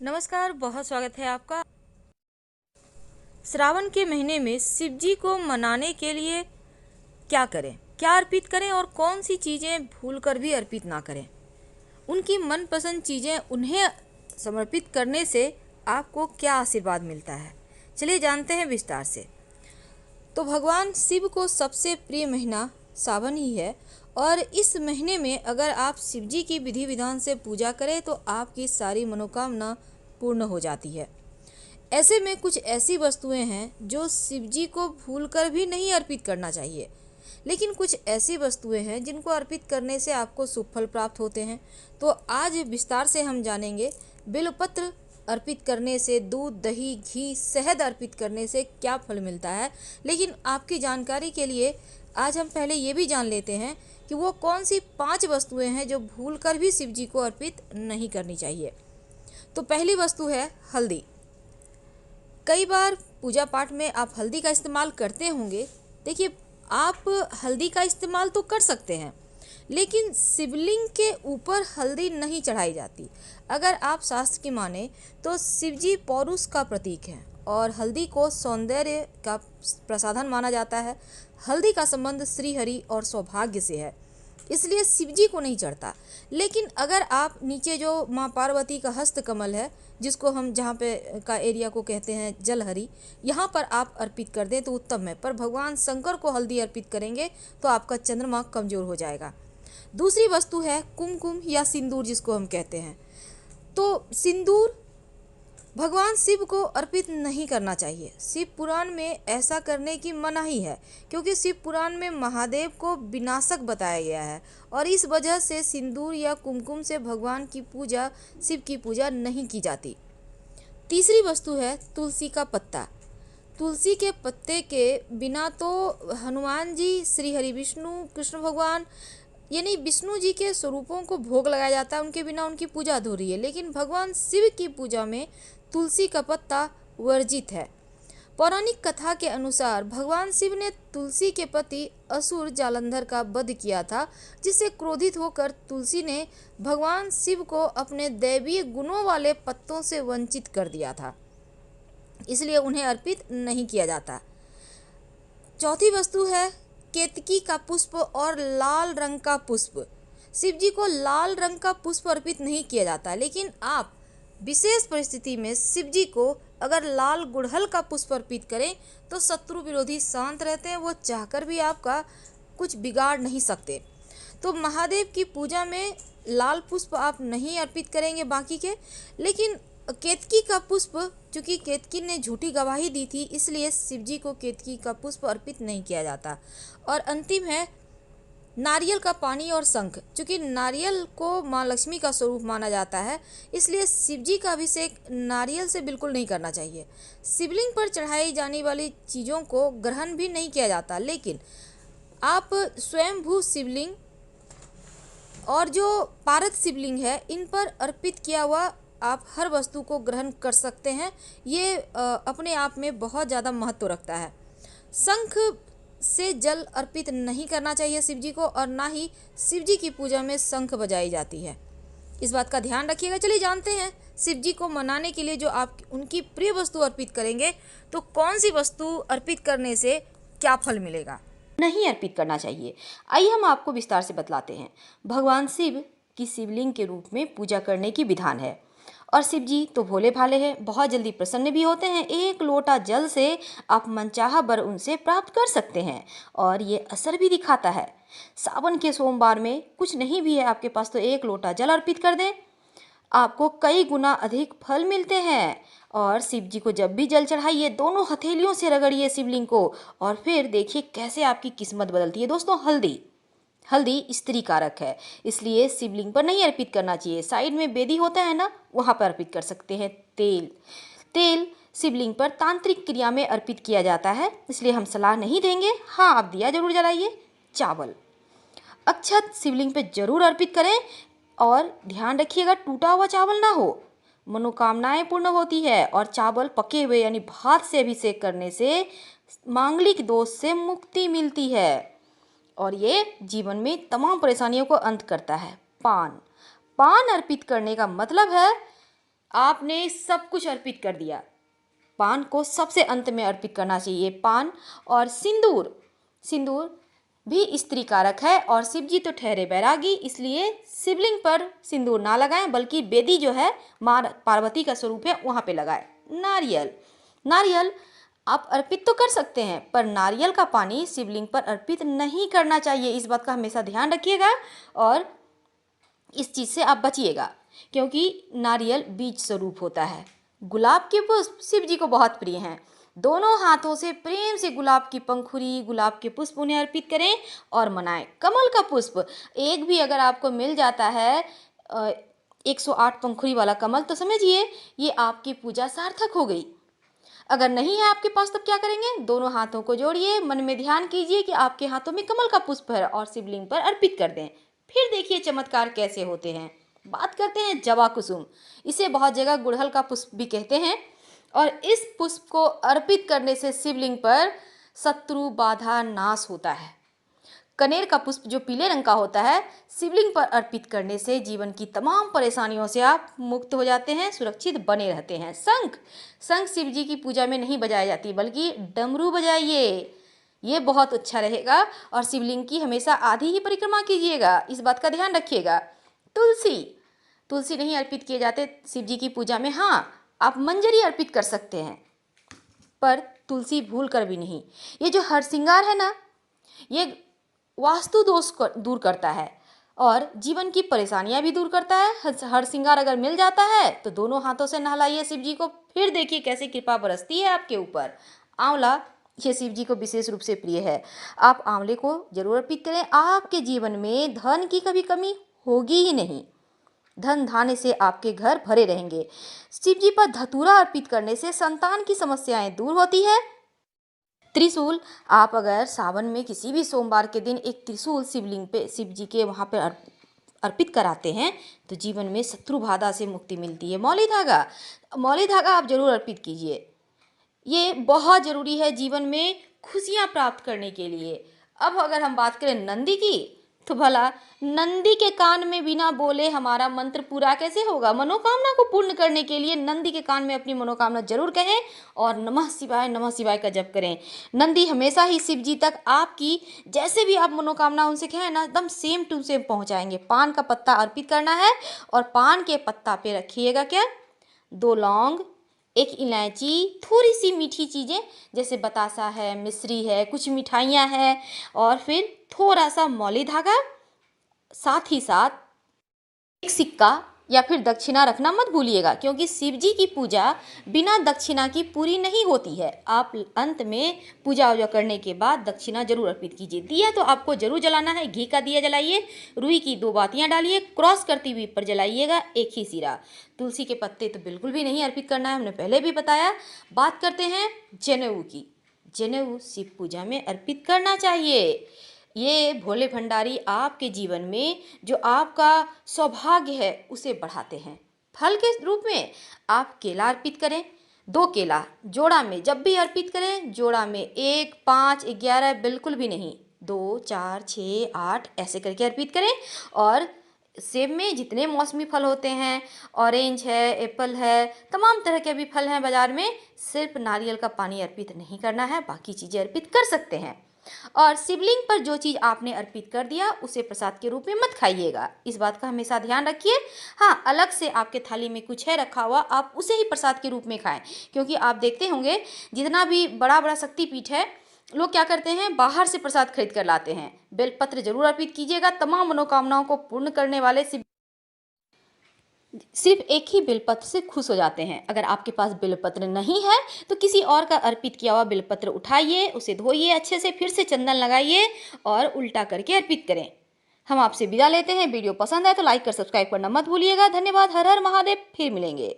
नमस्कार, बहुत स्वागत है आपका। श्रावण के महीने में शिव जी को मनाने के लिए क्या करें, क्या अर्पित करें और कौन सी चीज़ें भूलकर भी अर्पित ना करें। उनकी मनपसंद चीज़ें उन्हें समर्पित करने से आपको क्या आशीर्वाद मिलता है, चलिए जानते हैं विस्तार से। तो भगवान शिव को सबसे प्रिय महीना सावन ही है और इस महीने में अगर आप शिव जी की विधि विधान से पूजा करें तो आपकी सारी मनोकामना पूर्ण हो जाती है। ऐसे में कुछ ऐसी वस्तुएं हैं जो शिव जी को भूलकर भी नहीं अर्पित करना चाहिए, लेकिन कुछ ऐसी वस्तुएं हैं जिनको अर्पित करने से आपको शुभ फल प्राप्त होते हैं। तो आज विस्तार से हम जानेंगे बेलपत्र अर्पित करने से, दूध, दही, घी, शहद अर्पित करने से क्या फल मिलता है। लेकिन आपकी जानकारी के लिए आज हम पहले ये भी जान लेते हैं कि वो कौन सी 5 वस्तुएं हैं जो भूलकर भी शिव जी को अर्पित नहीं करनी चाहिए। तो पहली वस्तु है हल्दी। कई बार पूजा पाठ में आप हल्दी का इस्तेमाल करते होंगे। देखिए, आप हल्दी का इस्तेमाल तो कर सकते हैं, लेकिन शिवलिंग के ऊपर हल्दी नहीं चढ़ाई जाती। अगर आप शास्त्र की माने तो शिव जी पौरुष का प्रतीक है और हल्दी को सौंदर्य का प्रसाधन माना जाता है। हल्दी का संबंध श्री हरि और सौभाग्य से है, इसलिए शिव जी को नहीं चढ़ता। लेकिन अगर आप नीचे जो माँ पार्वती का हस्त कमल है, जिसको हम जहाँ पे का एरिया को कहते हैं जलहरी, यहाँ पर आप अर्पित कर दें तो उत्तम है। पर भगवान शंकर को हल्दी अर्पित करेंगे तो आपका चंद्रमा कमजोर हो जाएगा। दूसरी वस्तु है कुमकुम या सिंदूर, जिसको हम कहते हैं। तो सिंदूर भगवान शिव को अर्पित नहीं करना चाहिए। शिव पुराण में ऐसा करने की मनाही है, क्योंकि शिव पुराण में महादेव को विनाशक बताया गया है और इस वजह से सिंदूर या कुमकुम से भगवान की पूजा, शिव की पूजा नहीं की जाती। तीसरी वस्तु है तुलसी का पत्ता। तुलसी के पत्ते के बिना तो हनुमान जी, श्री हरि विष्णु, कृष्ण भगवान यानी विष्णु जी के स्वरूपों को भोग लगाया जाता है, उनके बिना उनकी पूजा अधूरी है। लेकिन भगवान शिव की पूजा में तुलसी का पत्ता वर्जित है। पौराणिक कथा के अनुसार भगवान शिव ने तुलसी के पति असुर जालंधर का वध किया था, जिससे क्रोधित होकर तुलसी ने भगवान शिव को अपने दैवीय गुणों वाले पत्तों से वंचित कर दिया था, इसलिए उन्हें अर्पित नहीं किया जाता। चौथी वस्तु है केतकी का पुष्प और लाल रंग का पुष्प। शिव जी को लाल रंग का पुष्प अर्पित नहीं किया जाता, लेकिन आप विशेष परिस्थिति में शिव जी को अगर लाल गुड़हल का पुष्प अर्पित करें तो शत्रु विरोधी शांत रहते हैं, वो चाहकर भी आपका कुछ बिगाड़ नहीं सकते। तो महादेव की पूजा में लाल पुष्प आप नहीं अर्पित करेंगे बाकी के, लेकिन केतकी का पुष्प, चूँकि केतकी ने झूठी गवाही दी थी, इसलिए शिव जी को केतकी का पुष्प अर्पित नहीं किया जाता। और अंतिम है नारियल का पानी और शंख। चूँकि नारियल को माँ लक्ष्मी का स्वरूप माना जाता है, इसलिए शिव जी का अभिषेक नारियल से बिल्कुल नहीं करना चाहिए। शिवलिंग पर चढ़ाई जाने वाली चीज़ों को ग्रहण भी नहीं किया जाता, लेकिन आप स्वयंभू शिवलिंग और जो पारद शिवलिंग है, इन पर अर्पित किया हुआ आप हर वस्तु को ग्रहण कर सकते हैं। ये अपने आप में बहुत ज़्यादा महत्व रखता है। शंख से जल अर्पित नहीं करना चाहिए शिव जी को, और ना ही शिव जी की पूजा में शंख बजाई जाती है। इस बात का ध्यान रखिएगा। चलिए जानते हैं शिव जी को मनाने के लिए जो आप उनकी प्रिय वस्तु अर्पित करेंगे तो कौन सी वस्तु अर्पित करने से क्या फल मिलेगा, नहीं अर्पित करना चाहिए। आइए हम आपको विस्तार से बतलाते हैं। भगवान शिव की शिवलिंग के रूप में पूजा करने की विधान है और शिव जी तो भोले भाले हैं, बहुत जल्दी प्रसन्न भी होते हैं। 1 लोटा जल से आप मनचाहा वर उनसे प्राप्त कर सकते हैं और ये असर भी दिखाता है। सावन के सोमवार में कुछ नहीं भी है आपके पास तो 1 लोटा जल अर्पित कर दें, आपको कई गुना अधिक फल मिलते हैं। और शिव जी को जब भी जल चढ़ाइए, दोनों हथेलियों से रगड़िए शिवलिंग को और फिर देखिए कैसे आपकी किस्मत बदलती है। दोस्तों, हल्दी स्त्री कारक है, इसलिए शिवलिंग पर नहीं अर्पित करना चाहिए। साइड में बेदी होता है ना, वहाँ पर अर्पित कर सकते हैं। तेल शिवलिंग पर तांत्रिक क्रिया में अर्पित किया जाता है, इसलिए हम सलाह नहीं देंगे। हाँ, आप दिया जरूर जलाइए। चावल, अक्षत शिवलिंग पे जरूर अर्पित करें और ध्यान रखिएगा टूटा हुआ चावल ना हो। मनोकामनाएं पूर्ण होती है और चावल पके हुए यानी भात से अभिषेक करने से मांगलिक दोष से मुक्ति मिलती है और ये जीवन में तमाम परेशानियों को अंत करता है। पान अर्पित करने का मतलब है आपने सब कुछ अर्पित कर दिया। पान को सबसे अंत में अर्पित करना चाहिए। पान और सिंदूर, सिंदूर भी स्त्री कारक है और शिव जी तो ठहरे बैरागी, इसलिए शिवलिंग पर सिंदूर ना लगाएं, बल्कि बेदी जो है माँ पार्वती का स्वरूप है वहाँ पे लगाएं। नारियल, नारियल आप अर्पित तो कर सकते हैं, पर नारियल का पानी शिवलिंग पर अर्पित नहीं करना चाहिए। इस बात का हमेशा ध्यान रखिएगा और इस चीज़ से आप बचिएगा, क्योंकि नारियल बीज स्वरूप होता है। गुलाब के पुष्प शिव जी को बहुत प्रिय हैं। दोनों हाथों से प्रेम से गुलाब की पंखुड़ी, गुलाब के पुष्प उन्हें अर्पित करें और मनाएं। कमल का पुष्प एक भी अगर आपको मिल जाता है 108 पंखुड़ी वाला कमल, तो समझिए ये आपकी पूजा सार्थक हो गई। अगर नहीं है आपके पास, तब क्या करेंगे? दोनों हाथों को जोड़िए, मन में ध्यान कीजिए कि आपके हाथों में कमल का पुष्प है और शिवलिंग पर अर्पित कर दें। फिर देखिए चमत्कार कैसे होते हैं। बात करते हैं जवा कुसुम। इसे बहुत जगह गुड़हल का पुष्प भी कहते हैं और इस पुष्प को अर्पित करने से शिवलिंग पर शत्रु बाधा नाश होता है। कनेर का पुष्प जो पीले रंग का होता है, शिवलिंग पर अर्पित करने से जीवन की तमाम परेशानियों से आप मुक्त हो जाते हैं, सुरक्षित बने रहते हैं। शंख, शंख शिव जी की पूजा में नहीं बजाई जाती, बल्कि डमरू बजाइए, ये बहुत अच्छा रहेगा। और शिवलिंग की हमेशा आधी ही परिक्रमा कीजिएगा, इस बात का ध्यान रखिएगा। तुलसी, तुलसी नहीं अर्पित किए जाते शिव जी की पूजा में। हाँ, आप मंजरी अर्पित कर सकते हैं, पर तुलसी भूल कर भी नहीं। ये जो हरसिंगार है ना, ये वास्तु दोष को दूर करता है और जीवन की परेशानियां भी दूर करता है। हरसिंगार अगर मिल जाता है तो दोनों हाथों से नहलाइए शिव जी को, फिर देखिए कैसे कृपा बरसती है आपके ऊपर। आंवला, ये शिव जी को विशेष रूप से प्रिय है। आप आंवले को जरूर अर्पित करें। आपके जीवन में धन की कभी कमी होगी ही नहीं, धन धान्य से आपके घर भरे रहेंगे। शिव जी पर धतूरा अर्पित करने से संतान की समस्याएं दूर होती है। त्रिशूल, आप अगर सावन में किसी भी सोमवार के दिन एक त्रिशूल शिवलिंग पे, शिव जी के वहाँ पे अर्पित कराते हैं तो जीवन में शत्रु बाधा से मुक्ति मिलती है। मौली धागा, मौली धागा आप जरूर अर्पित कीजिए, ये बहुत ज़रूरी है जीवन में खुशियाँ प्राप्त करने के लिए। अब अगर हम बात करें नंदी की, तो भला नंदी के कान में बिना बोले हमारा मंत्र पूरा कैसे होगा? मनोकामना को पूर्ण करने के लिए नंदी के कान में अपनी मनोकामना जरूर कहें और नमः शिवाय का जप करें। नंदी हमेशा ही शिव जी तक आपकी जैसे भी आप मनोकामना उनसे कहें ना, एकदम सेम टू सेम पहुंचाएंगे। पान का पत्ता अर्पित करना है और पान के पत्ता पे रखिएगा क्या? 2 लौंग, 1 इलायची, थोड़ी सी मीठी चीज़ें जैसे बतासा है, मिश्री है, कुछ मिठाइयाँ हैं और फिर थोड़ा सा मौली धागा, साथ ही साथ एक सिक्का या फिर दक्षिणा रखना मत भूलिएगा, क्योंकि शिव जी की पूजा बिना दक्षिणा की पूरी नहीं होती है। आप अंत में पूजा वूजा करने के बाद दक्षिणा जरूर अर्पित कीजिए। दिया तो आपको जरूर जलाना है, घी का दिया जलाइए, रुई की 2 बातियां डालिए, क्रॉस करती हुई पर जलाइएगा, एक ही सिरा। तुलसी के पत्ते तो बिल्कुल भी नहीं अर्पित करना है, हमने पहले भी बताया। बात करते हैं जनेऊ की। जनेऊ शिव पूजा में अर्पित करना चाहिए। ये भोले भंडारी आपके जीवन में जो आपका सौभाग्य है उसे बढ़ाते हैं। फल के रूप में आप केला अर्पित करें, 2 केला जोड़ा में जब भी अर्पित करें, जोड़ा में 1, 5, 11 बिल्कुल भी नहीं, 2, 4, 6, 8 ऐसे करके अर्पित करें। और सेब में जितने मौसमी फल होते हैं, ऑरेंज है, एप्पल है, तमाम तरह के भी फल हैं बाजार में, सिर्फ नारियल का पानी अर्पित नहीं करना है, बाकी चीज़ें अर्पित कर सकते हैं। और शिवलिंग पर जो चीज़ आपने अर्पित कर दिया उसे प्रसाद के रूप में मत खाइएगा, इस बात का हमेशा ध्यान रखिए। हाँ, अलग से आपके थाली में कुछ है रखा हुआ, आप उसे ही प्रसाद के रूप में खाएं, क्योंकि आप देखते होंगे जितना भी बड़ा बड़ा शक्तिपीठ है, लोग क्या करते हैं, बाहर से प्रसाद खरीद कर लाते हैं। बेलपत्र जरूर अर्पित कीजिएगा, तमाम मनोकामनाओं को पूर्ण करने वाले सिर्फ एक ही बेलपत्र से खुश हो जाते हैं। अगर आपके पास बेलपत्र नहीं है तो किसी और का अर्पित किया हुआ बेलपत्र उठाइए, उसे धोइए अच्छे से, फिर से चंदन लगाइए और उल्टा करके अर्पित करें। हम आपसे विदा लेते हैं। वीडियो पसंद आए तो लाइक कर सब्सक्राइब करना मत भूलिएगा। धन्यवाद। हर हर महादेव। फिर मिलेंगे।